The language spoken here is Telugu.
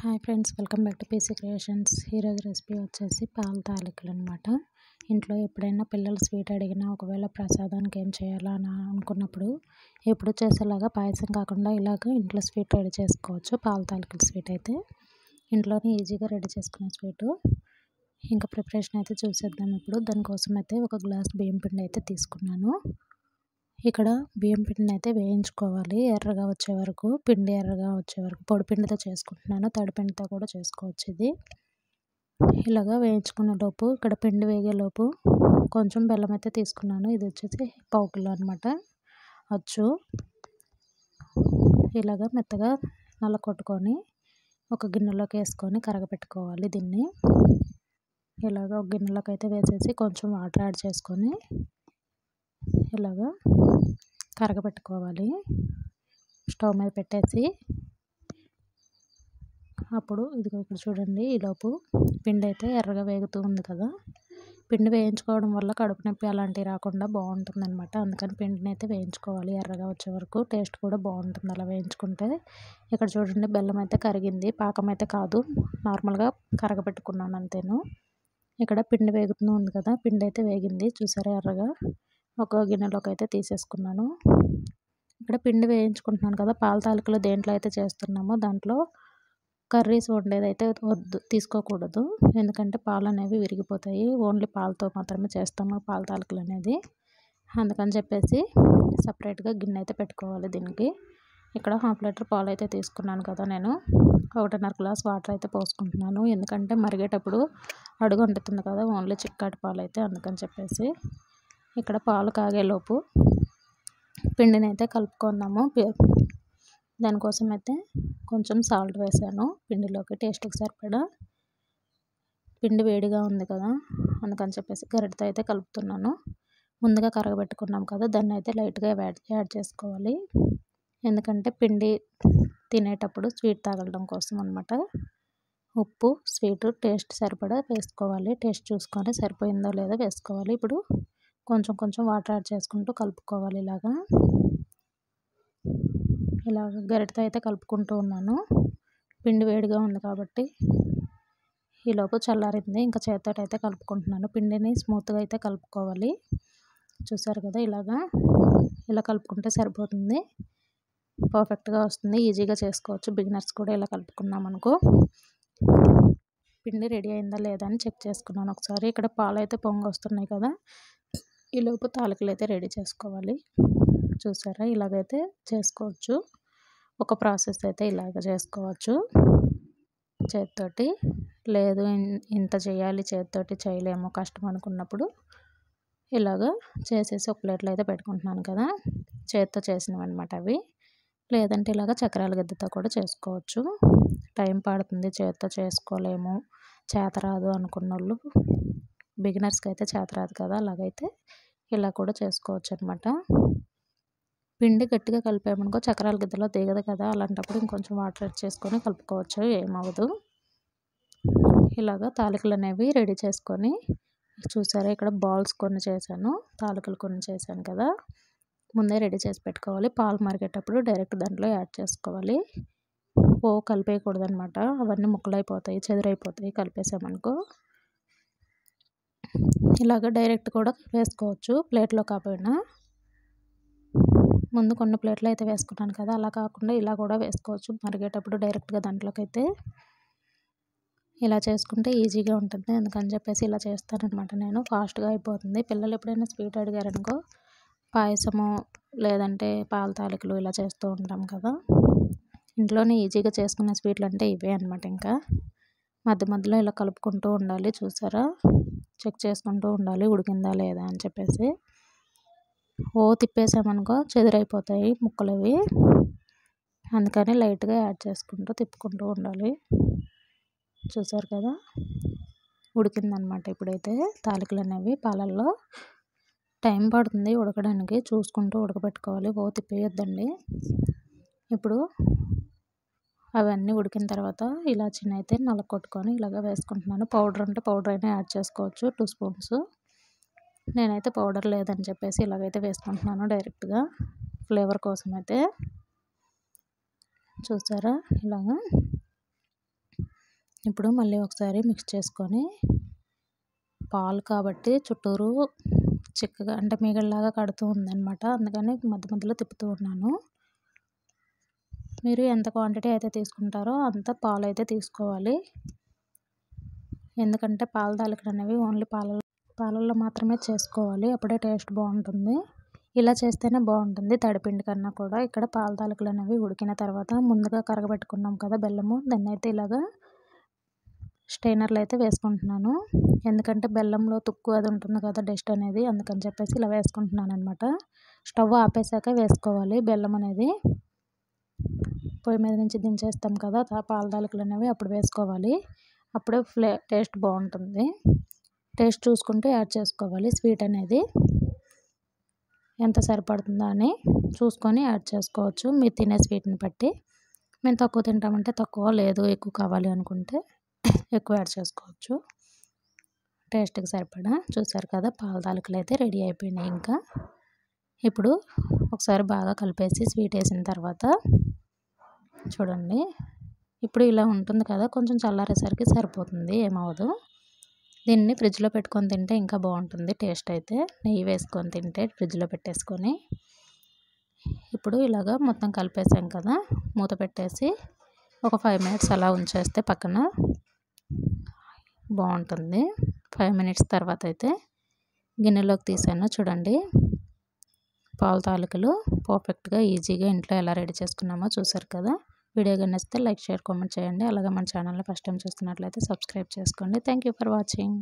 Hi friends, welcome back to PC creations. ఈరోజు రెసిపీ వచ్చేసి పాల తాలికలు అనమాట. ఇంట్లో ఎప్పుడైనా పిల్లలు స్వీట్ అడిగినా, ఒకవేళ ప్రసాదానికి ఏం చేయాలా అని అనుకున్నప్పుడు ఎప్పుడు చేసేలాగా పాయసం కాకుండా ఇలాగ ఇంట్లో స్వీట్ రెడీ చేసుకోవచ్చు. పాల తాలికల స్వీట్ అయితే ఇంట్లోనే ఈజీగా రెడీ చేసుకునే స్వీటు. ఇంకా ప్రిపరేషన్ అయితే చూసేద్దాం. ఇప్పుడు దానికోసం అయితే ఒక గ్లాస్ బియ్యం పిండి అయితే తీసుకున్నాను. ఇక్కడ బియ్యం పిండిని అయితే వేయించుకోవాలి, ఎర్రగా వచ్చే వరకు. పిండి ఎర్రగా వచ్చే వరకు పొడి పిండితో చేసుకుంటున్నాను, తడి పిండితో కూడా చేసుకోవచ్చు. ఇది ఇలాగా వేయించుకునే లోపు, ఇక్కడ పిండి వేగేలోపు కొంచెం బెల్లం అయితే తీసుకున్నాను. ఇది వచ్చేసి పావు కిలో అనమాట. అచ్చు ఇలాగా మెత్తగా నల్ల కొట్టుకొని ఒక గిన్నెలోకి వేసుకొని కరగపెట్టుకోవాలి. దీన్ని ఇలాగ ఒక గిన్నెలోకి అయితే వేసేసి కొంచెం వాటర్ యాడ్ చేసుకొని ఇలాగా కరగపెట్టుకోవాలి. స్టవ్ మీద పెట్టేసి అప్పుడు ఇదిగో ఇక్కడ చూడండి, ఈలోపు పిండి అయితే ఎర్రగా వేగుతూ ఉంది కదా. పిండి వేయించుకోవడం వల్ల కడుపు నొప్పి అలాంటివి రాకుండా బాగుంటుంది అనమాట. అందుకని పిండిని అయితే వేయించుకోవాలి ఎర్రగా వచ్చే వరకు. టేస్ట్ కూడా బాగుంటుంది అలా వేయించుకుంటే. ఇక్కడ చూడండి, బెల్లం అయితే కరిగింది, పాకం అయితే కాదు, నార్మల్గా కరగబెట్టుకున్నాను అంతేను. ఇక్కడ పిండి వేగుతూ ఉంది కదా, పిండి అయితే వేగింది చూసారా ఎర్రగా. ఒక గిన్నెలోకి అయితే తీసేసుకున్నాను. ఇక్కడ పిండి వేయించుకుంటున్నాను కదా, పాల తాలికలు దేంట్లో అయితే చేస్తున్నామో దాంట్లో కర్రీస్ వండేదైతే తీసుకోకూడదు. ఎందుకంటే పాలు అనేవి విరిగిపోతాయి. ఓన్లీ పాలతో మాత్రమే చేస్తాము పాల తాలికలు అనేది. అందుకని చెప్పేసి సపరేట్గా గిన్నె అయితే పెట్టుకోవాలి దీనికి. ఇక్కడ 1/2 లీటర్ పాలు అయితే తీసుకున్నాను కదా నేను. 1.5 గ్లాస్ వాటర్ అయితే పోసుకుంటున్నాను, ఎందుకంటే మరిగేటప్పుడు అడుగు అంటుతుంది కదా ఓన్లీ చిక్కటి పాలు అయితే. అందుకని చెప్పేసి ఇక్కడ పాలు కాగేలోపు పిండిని అయితే కలుపుకుందాము. దానికోసం అయితే కొంచెం సాల్ట్ వేసాను పిండిలోకి, టేస్ట్కి సరిపడా. పిండి వేడిగా ఉంది కదా, అందుకని చెప్పేసి గరిటెతో అయితే కలుపుతున్నాను. ముందుగా కరగబెట్టుకున్నాం కదా, దాన్ని అయితే లైట్గా యాడ్ చేసుకోవాలి. ఎందుకంటే పిండి తినేటప్పుడు స్వీట్ తగలడం కోసం అనమాట. ఉప్పు, స్వీటు టేస్ట్ సరిపడా వేసుకోవాలి. టేస్ట్ చూసుకొని సరిపోయిందో లేదో వేసుకోవాలి. ఇప్పుడు కొంచెం కొంచెం వాటర్ యాడ్ చేసుకుంటూ కలుపుకోవాలి. ఇలాగ గరిటెతో అయితే కలుపుకుంటూ ఉన్నాను. పిండి వేడిగా ఉంది కాబట్టి. ఈలోపు చల్లారింది, ఇంకా చేతితో అయితే కలుపుకుంటున్నాను. పిండిని స్మూత్గా అయితే కలుపుకోవాలి. చూసారు కదా, ఇలా కలుపుకుంటే సరిపోతుంది, పర్ఫెక్ట్గా వస్తుంది, ఈజీగా చేసుకోవచ్చు. బిగినర్స్ కూడా ఇలా కలుపుకున్నాం అనుకో. పిండి రెడీ అయిందా లేదా అని చెక్ చేసుకున్నాను ఒకసారి. ఇక్కడ పాలు అయితే పొంగి వస్తున్నాయి కదా, ఈలోపు తాలికలు అయితే రెడీ చేసుకోవాలి. చూసారా, ఇలాగైతే చేసుకోవచ్చు. ఒక ప్రాసెస్ అయితే ఇలాగ చేసుకోవచ్చు చేతితోటి. లేదు ఇంత చేయాలి చేతితోటి చేయలేము కష్టం అనుకున్నప్పుడు ఇలాగ చేసేసి ఒక ప్లేట్లో అయితే పెట్టుకుంటున్నాను కదా, చేతితో చేసినవి అనమాట అవి. లేదంటే ఇలాగ చక్రాల గద్దెతో కూడా చేసుకోవచ్చు. టైం పడుతుంది, చేతితో చేసుకోలేము, చేత రాదు అనుకున్న వాళ్ళు, బిగినర్స్కి అయితే చేత రాదు కదా, అలాగైతే ఇలా కూడా చేసుకోవచ్చు అనమాట. పిండి గట్టిగా కలిపామనుకో చక్రాల గిద్దలో దిగదు కదా, అలాంటప్పుడు ఇంకొంచెం వాటర్ యాడ్ చేసుకొని కలుపుకోవచ్చు, ఏమవ్వదు. ఇలాగ తాలికలు అనేవి రెడీ చేసుకొని చూసారా, ఇక్కడ బాల్స్ కొన్ని చేశాను, తాలికలు కొన్ని చేశాను కదా, ముందే రెడీ చేసి పెట్టుకోవాలి. పాలు మరిగేటప్పుడు డైరెక్ట్ దాంట్లో యాడ్ చేసుకోవాలి. కలిపేయకూడదు అనమాట, అవన్నీ ముక్కలైపోతాయి, చెదురైపోతాయి కలిపేసామనుకో. ఇలాగ డైరెక్ట్ కూడా వేసుకోవచ్చు, ప్లేట్లో కాకపోయినా. ముందు కొన్ని ప్లేట్లు అయితే వేసుకున్నాను కదా, అలా కాకుండా ఇలా కూడా వేసుకోవచ్చు మరిగేటప్పుడు డైరెక్ట్గా దాంట్లోకి అయితే. ఇలా చేసుకుంటే ఈజీగా ఉంటుంది, అందుకని చెప్పేసి ఇలా చేస్తానన్నమాట నేను. ఫాస్ట్గా అయిపోతుంది. పిల్లలు ఎప్పుడైనా స్వీట్ అడిగారనుకో, పాయసము లేదంటే పాల తాలికలు ఇలా చేస్తూ ఉంటాం కదా. ఇంట్లోనే ఈజీగా చేసుకునే స్వీట్లు అంటే ఇవే అనమాట. ఇంకా మధ్య మధ్యలో ఇలా కలుపుకుంటూ ఉండాలి. చూసారా, చెక్ చేసుకుంటూ ఉండాలి ఉడికిందా లేదా అని చెప్పేసి. తిప్పేసామనుకో చెదిరైపోతాయి ముక్కలు అవి, అందుకని లైట్గా యాడ్ చేసుకుంటూ తిప్పుకుంటూ ఉండాలి. చూసారు కదా, ఉడికిందనమాట. ఇప్పుడైతే తాలికలు అనేవి పాలల్లో. టైం పడుతుంది ఉడకడానికి, చూసుకుంటూ ఉడకబెట్టుకోవాలి, తిప్పేయొద్దండి. ఇప్పుడు అవన్నీ ఉడికిన తర్వాత ఇలాచీని అయితే నలకొట్టుకొని ఇలాగ వేసుకుంటున్నాను. పౌడర్ అంటే పౌడర్ అయినా యాడ్ చేసుకోవచ్చు, 2 స్పూన్స్. నేనైతే పౌడర్ లేదని చెప్పేసి ఇలాగైతే వేసుకుంటున్నాను డైరెక్ట్గా ఫ్లేవర్ కోసం అయితే. చూసారా, ఇలాగా ఇప్పుడు మళ్ళీ ఒకసారి మిక్స్ చేసుకొని పాలు కాబట్టి చుట్టూరు చిక్కగా అంటే మీగడలాగా కడుతూ ఉందన్నమాట. అందుకని మధ్య మధ్యలో తిప్పుతూ ఉన్నాను. మీరు ఎంత క్వాంటిటీ అయితే తీసుకుంటారో అంత పాలు అయితే తీసుకోవాలి. ఎందుకంటే పాల తాలికలు అనేవి ఓన్లీ పాలల్లో మాత్రమే చేసుకోవాలి. అప్పుడే టేస్ట్ బాగుంటుంది. ఇలా చేస్తేనే బాగుంటుంది తడిపిండి కన్నా కూడా. ఇక్కడ పాల తాలికలు అనేవి ఉడికిన తర్వాత ముందుగా కరగబెట్టుకున్నాం కదా బెల్లము, దాన్ని అయితే ఇలాగా స్టెయినర్లో అయితే వేసుకుంటున్నాను. ఎందుకంటే బెల్లంలో తుక్కు అది ఉంటుంది కదా డస్ట్ అనేది, అందుకని చెప్పేసి ఇలా వేసుకుంటున్నాను అనమాట. స్టవ్ ఆపేసాక వేసుకోవాలి బెల్లం అనేది. పొయ్యి మీద నుంచి దించేస్తాం కదా పాల తాలికలు అనేవి, అప్పుడు వేసుకోవాలి. అప్పుడే టేస్ట్ బాగుంటుంది. టేస్ట్ చూసుకుంటూ యాడ్ చేసుకోవాలి. స్వీట్ అనేది ఎంత సరిపడుతుందో అని చూసుకొని యాడ్ చేసుకోవచ్చు మీరు తినే స్వీట్ని బట్టి. మేము తక్కువ తింటామంటే తక్కువ, లేదు ఎక్కువ కావాలి అనుకుంటే ఎక్కువ యాడ్ చేసుకోవచ్చు. టేస్ట్కి సరిపడా. చూసారు కదా పాల తాలికలు అయితే రెడీ అయిపోయినాయి. ఇంకా ఇప్పుడు ఒకసారి బాగా కలిపేసి స్వీట్ వేసిన తర్వాత చూడండి, ఇప్పుడు ఇలా ఉంటుంది కదా, కొంచెం చల్లారేసరికి సరిపోతుంది, ఏమవ్వదు. దీన్ని ఫ్రిడ్జ్లో పెట్టుకొని తింటే ఇంకా బాగుంటుంది టేస్ట్ అయితే. నెయ్యి వేసుకొని తింటే ఫ్రిడ్జ్లో పెట్టేసుకొని. ఇప్పుడు ఇలాగా మొత్తం కలిపేసాం కదా, మూత పెట్టేసి ఒక 5 మినిట్స్ అలా ఉంచేస్తే పక్కన బాగుంటుంది. 5 మినిట్స్ తర్వాత అయితే గిన్నెలోకి తీసాను. చూడండి పాల తాలికలు పర్ఫెక్ట్గా ఈజీగా ఇంట్లో ఎలా రెడీ చేసుకున్నామో చూసారు కదా. వీడియో కానీ నచ్చితే లైక్, షేర్, కామెంట్ చేయండి. అలాగే మన ఛానల్ని ఫస్ట్ టైం చూస్తున్నట్లయితే సబ్స్క్రైబ్ చేసుకోండి. Thank you for watching.